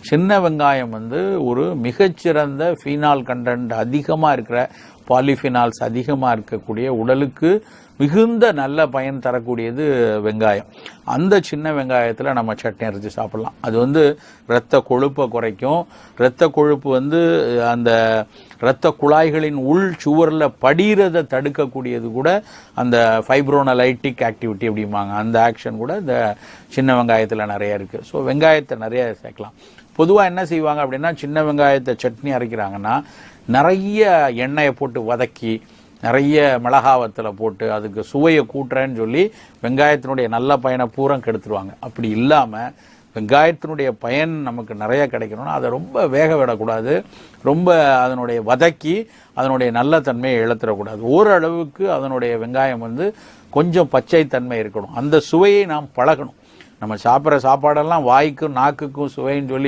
சின்ன வெங்காயம் வந்து ஒரு மிகச்சிறந்த ஃபீனால் கண்டென்ட் அதிகமாக இருக்கிற, பாலிஃபினால்ஸ் அதிகமாக இருக்கக்கூடிய, உடலுக்கு மிகுந்த நல்ல பயன் தரக்கூடியது வெங்காயம். அந்த சின்ன வெங்காயத்தில் நம்ம சட்னி அரைச்சி சாப்பிடலாம். அது வந்து இரத்த கொழுப்பை குறைக்கும். இரத்த கொழுப்பு வந்து அந்த இரத்த குழாய்களின் உள் சுவரில் படிகிறதை தடுக்கக்கூடியது கூட அந்த ஃபைப்ரோனலைட்டிக் ஆக்டிவிட்டி அப்படிம்பாங்க. அந்த ஆக்ஷன் கூட இந்த சின்ன வெங்காயத்தில் நிறைய இருக்குது. ஸோ வெங்காயத்தை நிறைய சேர்க்கலாம். பொதுவாக என்ன செய்வாங்க அப்படின்னா, சின்ன வெங்காயத்தை சட்னி அரைக்கிறாங்கன்னா நிறைய எண்ணெயை போட்டு வதக்கி, நிறைய மிளகாவத்தில் போட்டு அதுக்கு சுவையை கூட்டுறேன்னு சொல்லி வெங்காயத்தினுடைய நல்ல பயனை பூரா கெடுத்துருவாங்க. அப்படி இல்லாமல் வெங்காயத்தினுடைய பயன் நமக்கு நிறைய கிடைக்கணும்னா அதை ரொம்ப வேக விடக்கூடாது, ரொம்ப அதனுடைய வதக்கி அதனுடைய நல்ல தன்மையை இழத்துடக்கூடாது. ஓரளவுக்கு அதனுடைய வெங்காயம் வந்து கொஞ்சம் பச்சை தன்மை இருக்கணும். அந்த சுவையை நாம் பழகணும். நம்ம சாப்பிட்ற சாப்பாடெல்லாம் வாய்க்கும் நாக்குக்கும் சுவைன்னு சொல்லி